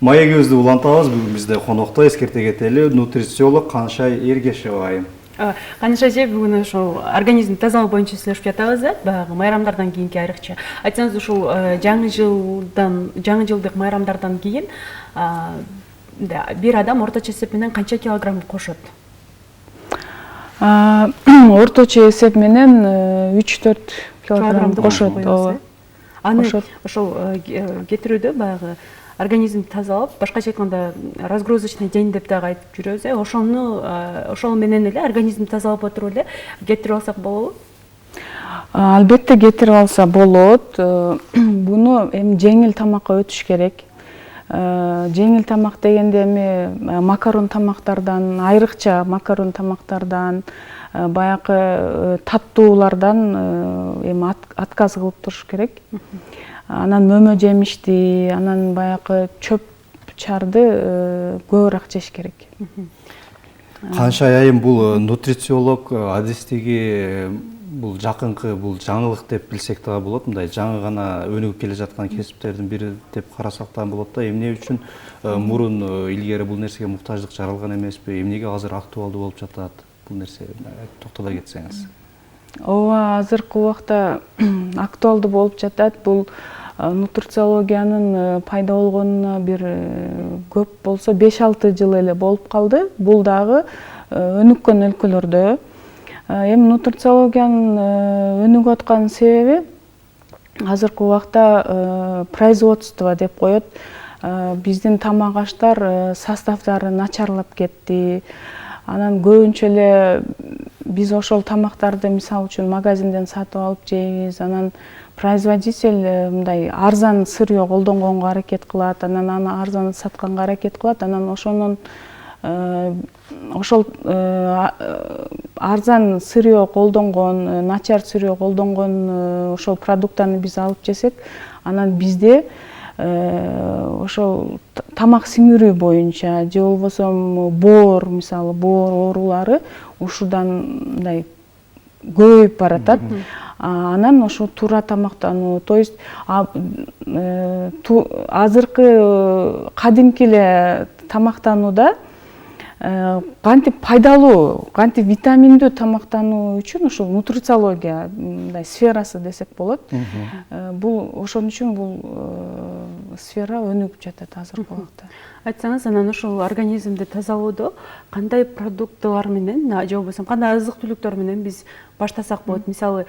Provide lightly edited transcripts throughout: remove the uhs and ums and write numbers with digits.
Маегибизди улантабыз. Бүгүн бизде конокто эскерте кетели нутрициолог Канышай Эргешева айым. Канышай эже, бүгүн ошол организм тазалоо боюнча сүйлөшүп жатабыз да, баягы майрамдардан кийинки айрыкча. Айтсаңыз, ушул жаңы жылдык майрамдардан кийин бир адам орточо эсеп менен канча килограмм кошот? Орточо эсеп менен 3-4 килограмм кошот. Аны ошол кетирүүдө баягы организм тазалап, башкача айтканда разгрузочный день деп дагы айтып жүрөбүз. Ошол менен эле организм тазалап отуруп эле кетирип алсак болобу? Албетте кетирип алса болот. Буну эми жеңил тамакка өтүш керек. Жеңил тамак дегенде эми макарон тамактардан, айрыкча макарон тамактардан, баягы таттуулардан эми отказ кылып туруш керек. Анан мөмө жемишти, анан баягы чөп чарды көбүрөөк жеш керек. Канышай айым, бул нутрициолог адистиги бул жакынкы, бул жаңылык деп билсек дагы болот. Мындай жаңы гана өнүгүп келе жаткан кесиптердин бири деп карасак да болот да. Эмне үчүн мурун илгери бул нерсеге муктаждык жаралган эмеспи? Эмнеге азыр актуалдуу болуп жатат бул нерсе? Токтоло кетсеңиз. Ооба, азыркы убакта актуалдуу болуп жатат. Бул нутрициологиянын пайда болгонуна бир көп болсо 5-6 жыл эле болуп калды. Бул дагы өнүккөн өлкөлөрдө. Эми нутрициологиянын өнүгүп аткан себеби азыркы убакта производство деп коет. Биздин тамак аштар составдары начарлап кетти. Анан көбүнчө эле биз ошол тамактарды мисалы үчүн магазинден сатып алып жейбиз. Анан производитель мындай арзан сырьё колдонгонго аракет кылат, анан аны арзан сатканга аракет кылат. Анан ошол арзан сырьё колдонгон, начар сырьё колдонгон ошол продукттарны биз алып жесек, анан бизде ошол тамак сиңирүү боюнча же болбосо боор, мисалы боор оорулары ушудан мындай көбөйүп баратат. Анан ошо туура тамактануу, то есть азыркы кадимки эле тамактанууда кантип пайдалуу, кантип витаминдүү тамактануу үчүн ушул нутрициология мындай сферасы десек болот. Бул ошон үчүн бул сфера өнүгүп жатат азыркы убакта. Айтсаңыз, анан ушул организмди тазалоодо кандай продуктылар менен же болбосо кандай азык-түлүктөр менен биз баштасак болот? Мисалы,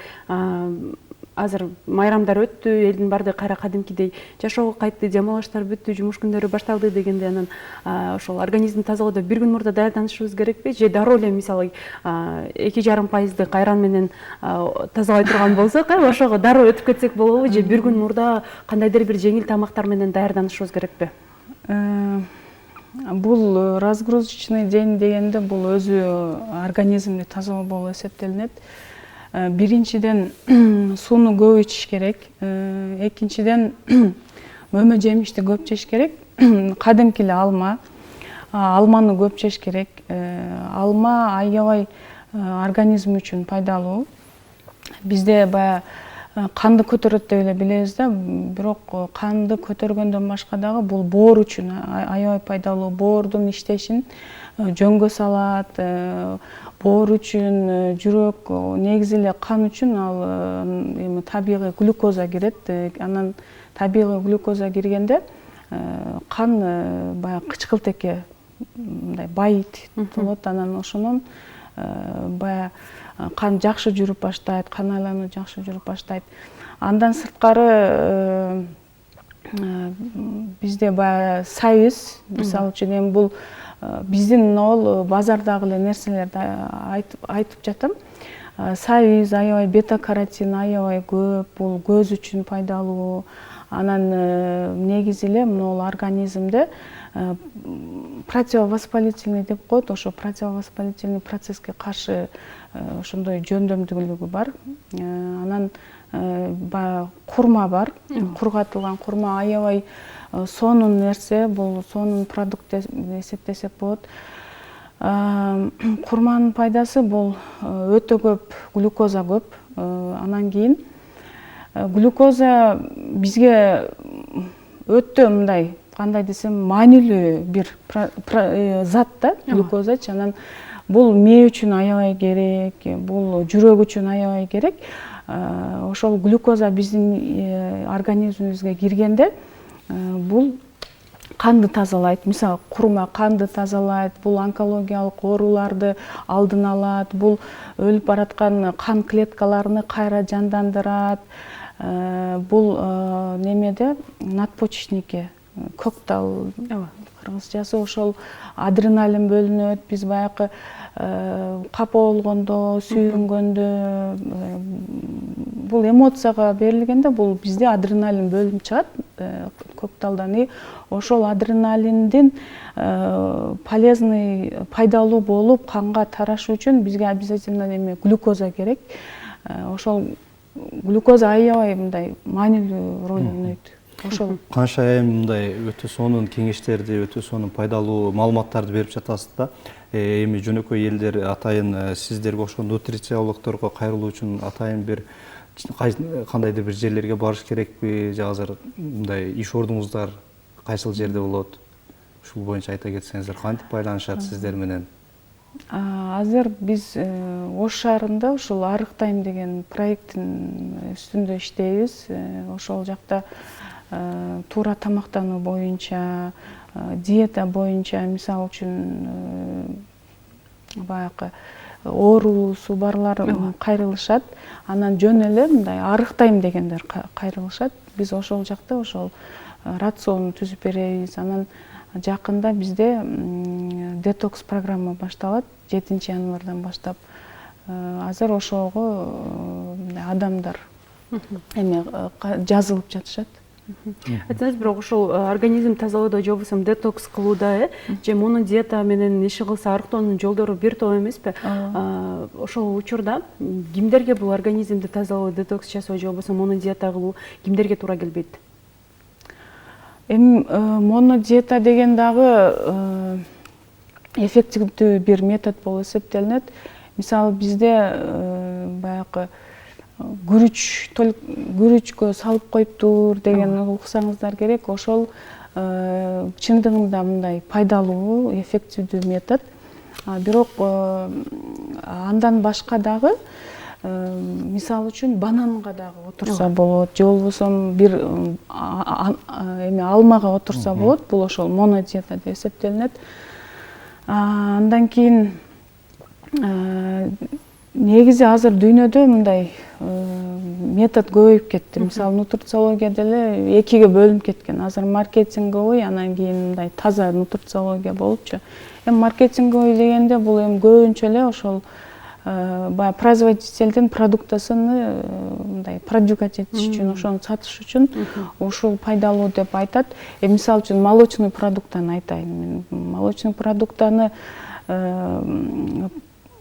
азыр майрамдар өттү, элдин баардыгы кайра кадимкидей жашоого кайтты, дем алыштар бүттү, жумуш күндөрү башталды дегенде, анан ошол организмди тазалоодо бир күн мурда даярданышыбыз керекпи? Же дароо эле мисалы 2,5% айран менен тазалай турган болсок, ошого дароо өтүп кетсек болобу? Же бир күн мурда кандайдыр бир жеңил тамактар менен даярданышыбыз керекпи? Бул разгрузочный день дегенде бул өзү организмди тазалоо болуп эсептелинет. Биринчиден сууну көп ичиш керек. Экинчиден мөмө жемишти көп жеш керек. Кадимки эле алманы көп жеш керек. Алма аябай организм үчүн пайдалуу. Бизде баягы канды көтөрөт деп эле билебиз да, бирок канды көтөргөндөн башка дагы бул боор үчүн аябай пайдалуу. Боордун иштешин жөнгө салат. Боор үчүн, жүрөк, негизи эле кан үчүн ал эми табигый глюкоза кирет. Анан табигый глюкоза киргенде кан баягы кычкылтекке мындай байыйт болот. Анан ошонун баягы кан жакшы жүрүп баштайт, кан айлануу жакшы жүрүп баштайт. Андан сырткары бизде баягы сайыз, мисалы үчүн эми бул биздин могул базардагы эле нерселерди айтып жатам. Сайыз аябай, бета-каротин аябай көп, бул көз үчүн пайдалуу. Анан негизи эле могул организмде противовоспалительный деп коет, ошо противовоспалительный процесске каршы ошондой жөндөмдүүлүгү бар. Анан баягы курма бар, кургатылган курма аябай сонун нерсе, бул сонун продукт эсептесек болот. Курманын пайдасы бул өтө көп, глюкоза көп. Анан кийин глюкоза бизге өтө мындай кандай десем маанилүү бир зат да глюкозачы. Анан бул мээ үчүн аябай керек, бул жүрөк үчүн аябай керек. Ошол глюкоза биздин организмибизге киргенде бул канды тазалайт. Мисалы курма канды тазалайт, бул онкологиялык ооруларды алдын алат, бул өлүп бараткан кан клеткаларını кайра жандандырат. Бул немеде надпочечникке көктал кыргызчасы ошол адреналин бөлүнөт. Биз баягы капа болгондо, сүйүнгөндө, бул эмоцияга берилгенде бул бизде адреналин бөлүнүп чыгат көкталдан. И ошол адреналиндин полезный, пайдалуу болуп канга тарашы үчүн бизге обязательно эме глюкоза керек. Ошол глюкоза аябай мындай маанилүү роль ойнойт. Ошол Канша айым мындай өтө сонун кеңештерди, өтө сонун пайдалуу маалыматтарды берип жатасыз да. Эми жөнөкөй элдер атайын сиздерге ошол нутрициологдорго кайрылуу үчүн атайын бир кандайдыр бир жерлерге барыш керекпи? Же азыр мындай иш ордуңуздар кайсыл жерде болот? Ушул боюнча айта кетсеңиздер, кантип байланышат сиздер менен? Азыр биз Ош шаарында ушул Арыктайм деген проекттин үстүндө иштейбиз. Ошол жакта туура тамактануу боюнча, диета боюнча, мисалы үчүн баягы оорусу барлар кайрылышат. Анан жөн эле мындай Арыктайм дегендер кайрылышат. Биз ошол жакта ошол рацион түзүп беребиз. Анан жакында бизде детокс программа башталат 7-январдан баштап. Азыр ошого адамдар эме жазылып жатышат. Айтсаңыз, бирок ошол организм тазалоодо же болбосо детокс кылууда, же монодиета менен иши кылса арыктоонун жолдору бир топ эмеспи? Ошол учурда кимдерге бул организмди тазалоо, детокс жасоо же болбосо монодиета кылуу кимдерге туура келбейт? Эми монодиета деген дагы эффективдүү бир метод болуп эсептелинет. Мисалы бизде баягы күрүчкө салып коюптур деген уксаңыздар керек. Ошол чындыгында мындай пайдалуу, эффективдүү метод. Бирок андан башка дагы мисалы үчүн бананга дагы отурса болот, же болбосо бир эме алмага отурса болот. Бул ошол монодиета деп эсептелинет. Андан кийин негизи азыр дүйнөдө мындай метод көбөйүп кетти. Мисалы нутрициология деле экиге бөлүнүп кеткен. Азыр маркетинговый, анан кийин мындай таза нутрициология болупчу. Эми маркетинговый дегенде бул эми көбүнчө эле ошол баягы производительдин продуктасын мындай продвигать этиш үчүн, ошону сатыш үчүн ушул пайдалуу деп айтат. Мисалы үчүн молочный продуктаны айтайын мен. Молочный продуктаны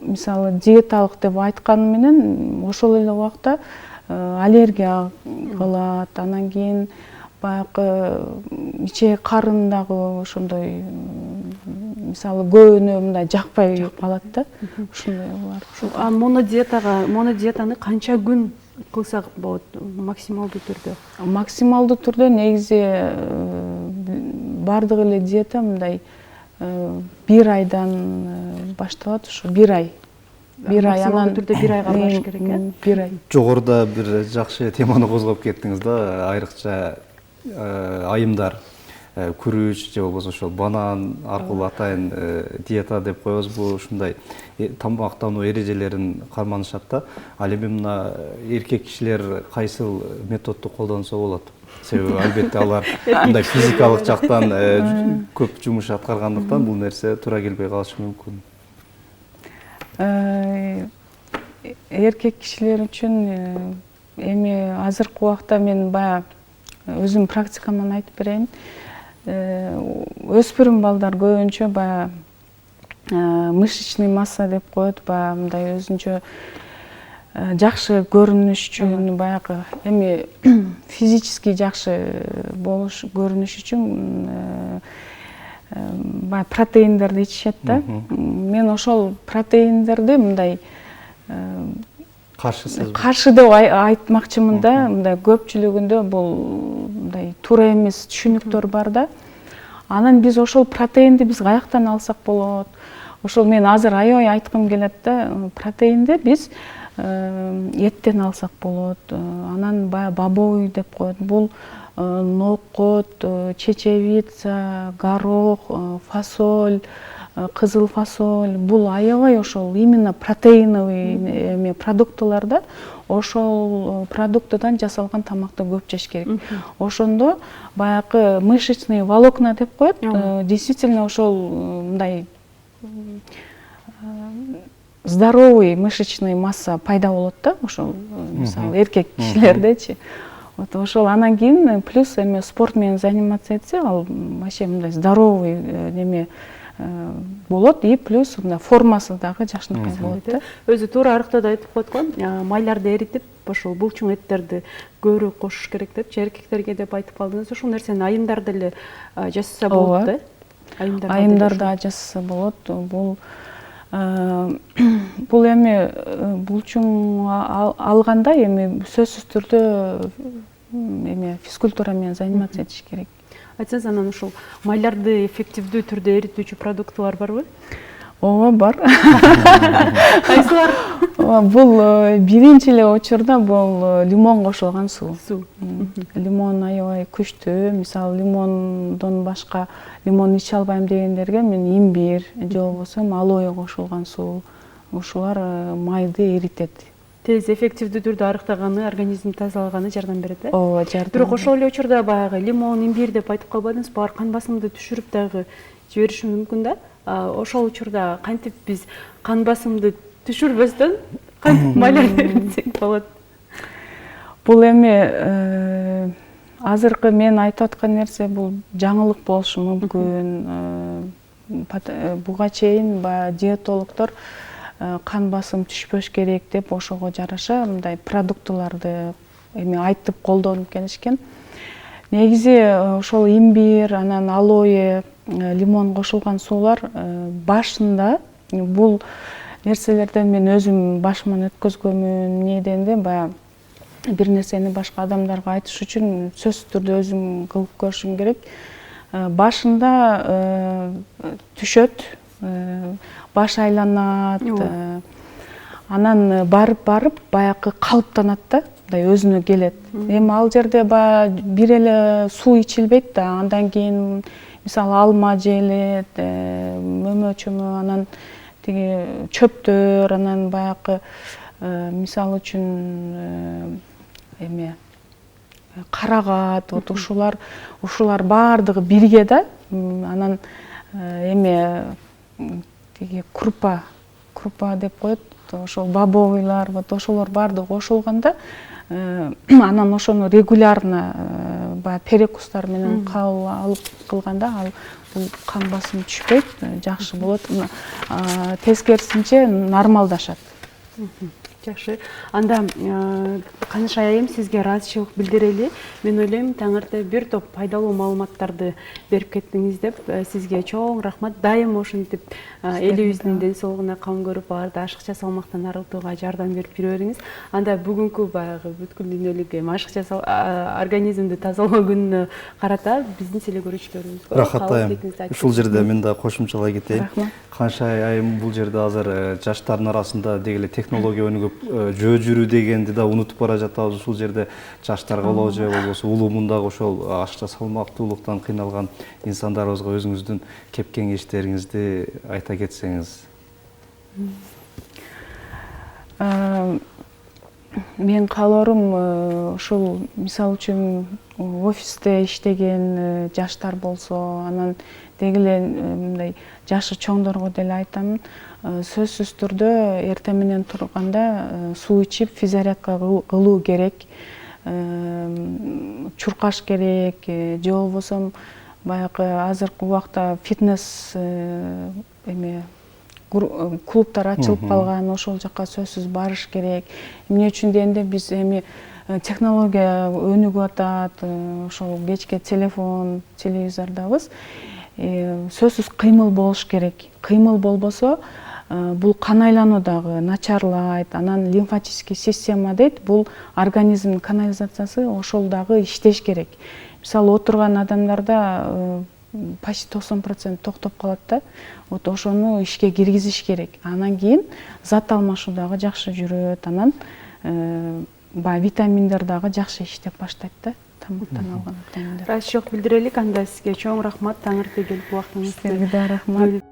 мисалы диеталык деп айтканы менен ошол эле убакта аллергия кылат. Анан кийин баягы ичек карындагы ошондой мисалы көбүнө мындай жакпай калат да. Ушундай бар. Монодиетаны канча күн кылсак болот максималдуу түрдө? Максималдуу түрдө негизи бардык эле диета мындай 1 айдан башталат. Ушу 1 ай. 1 ай анан түрдө 1 айга барыш керек, э? 1 ай. Жогоруда бир жакшы теманы козгоп кеттиңиз да, айрыкча айымдар күрүч же болбосо ошол банан аркылуу атайын диета деп коебузбу, ушундай тамактануу эрежелерин карманышат да. Ал эми мына эркек кишилер кайсыл методду колдонсо болот? Себеби албетте алар мындай физикалык жактан көп жумуш аткаргандыктан бул нерсе туура келбей калышы мүмкүн. Эркек кишилер үчүн эми азыркы убакта мен баягы өзүм практикаман айтып берейин. Өспүрүм балдар көбүнчө баягы мышечный масса деп коет, баягы мындай өзүнчө жакшы көрүнүш үчүн, баягы эми физически жакшы болуш көрүнүш үчүн баягы протеиндерди ичишет да. Мен ошол протеиндерди мындай каршы деп айтмакчымын да. Мындай көпчүлүгүндө бул мындай туура эмес түшүнүктөр бар да. Анан биз ошол протеинди биз каяктан алсак болот? Ошол мен азыр аябай айткым келет да, протеинди биз эттен алсак болот. Анан баягы бобовый деп коет. Бул ноокот, чечевица, горох, фасоль, кызыл фасоль. Бул аябай ошол именно протеиновый продуктыларда ошол продуктыдан жасалган тамакты көп жеш керек. Ошондо баягы мышечный волокна деп коет. Действительно ошол мындай здоровый мышечный масса пайда болот да, ошол мисалы эркек кишилердечи. Вот ошол анан кийин плюс эми спорт менен заниматься этсе, ал вообще мындай здоровый неме болот, и плюс мына формасы дагы жакшынакай болот да. Өзү туура арыкта да айтып коет го, майларды эритип, ошол булчуң эттерди көбүрөөк кошуш керек деп, эркектерге деп айтып калдыңыз. Ошол нерсени айымдарда эле жасаса болот да. Айымдарда жасаса болот. Бул эми булчуң алганда эми сөзсүз түрдө эми физкультура менен заниматься этиш керек. Айтсаңыз, анан ушул майларды эффективдүү түрдө эритүүчү продуктулар барбы? Ооба, бар. Кайсылар? Бул биринчи эле очурда бул лимон кошулган суу. Лимон аябай күчтүү. Мисалы лимондон башка лимон иче албайм дегендерге мен имбир же болбосо алоэ кошулган суу. Ушулар майды эритет. Тез эффективдүү түрдө арыктаганы, организмди тазалаганы жардам берет, э? Ооба, жардам. Бирок ошол эле учурда баягы лимон, имбир деп айтып калбадыңызбы? Алар кан басымды түшүрүп дагы жибериши мүмкүн да. Ошол учурда кантип биз кан басымды түшүрбөстөн кантип майларды эритсек болот? Бул эми азыркы мен айтып аткан нерсе бул жаңылык болушу мүмкүн. Буга чейин баягы диетологдор кан басым түшпөш керек деп ошого жараша мындай продуктуларды эми айтып колдонуп келишкен. Негизи ошол имбир, анан алоэ, лимон кошулган суулар башында бул нерселерден мен өзүм башыман өткөзгөмүн. Эмне дегенде баягы бир нерсени башка адамдарга айтыш үчүн сөзсүз түрдө өзүм кылып көрүшүм керек. Башында түшөт, баш айланат, анан барып баягы калыптанат да, мындай өзүнө келет. Эми ал жерде баягы бир эле суу ичилбейт да, андан кийин мисалы алма желет, мөмө-чөмө, анан тиги чөптөр, анан баягы мисалы үчүн эме карагат, вот ушулар баардыгы бирге да, анан эме тиги крупа деп коет, ошол бобовыйлар, вот ошолор баардыгы кошулганда, анан ошону регулярно баягы перекустар менен алып кылганда ал бул кан басым түшпөйт, жакшы болот. Тескерисинче нормалдашат. Жакшы. Анда Каныш айым сизге ыраазычылык билдирели. Мен ойлойм, таңырты бир топ пайдалуу маалыматтарды берип кеттиңиз деп, сизге чоң рахмат. Дайым ошентип элибиздин ден соолугуна кам көрүп, аларды ашыкча салмактан арылтууга жардам берип жүрө бериңиз. Анда бүгүнкү баягы бүткүл дүйнөлүк ашыкча организмди тазалоо күнүнө карата биздин телекөрүүчүлөрүбүзгө рахат айым. Ушул жерде мен да кошумчалай кетейин. Каныш айым бул жерде азыр жаштардын арасында дегеле технология өнүгүп жөө жүрүү дегенди да унутуп бара жатабыз. Ушул жерде жаштарга же болбосо улумундагы ошол ашыкча салмактуулуктан кыйналган инсандарыбызга өзүңүздүн кеп кеңештериңизди айта кетсеңиз. Мен каалоорум ушул мисалы үчүн офисте иштеген жаштар болсо, анан дегеле мындай жашы чоңдорго деле айтамын, сөзсүз түрдө эртең менен турганда суу ичип физзарядка кылуу керек, чуркаш керек, же болбосо баягы азыркы убакта фитнес клубтар ачылып калган, ошол жака сөзсүз барыш керек. Эмне үчүн дегенде биз эми технология өнүгүп атат, ошол кечке телефон, телевизордабыз. Сөзсүз кыймыл болуш керек. Кыймыл болбосо бул кан айлануу дагы начарлайт, анан лимфатический система дейт, бул организмдин канализациясы ошол дагы иштеш керек. Мисалы отурган адамдарда почти 90% токтоп калат да. Вот ошону ишке киргизиш керек. Анан кийин зат алмашуу дагы жакшы жүрөт. Анан баягы витаминдер дагы жакшы иштеп баштайт да. Тамактан алган витаминдер. Расчет билдирелик анда сизге чоң рахмат, таңертең келип убактыңызды Сизге да рахмат.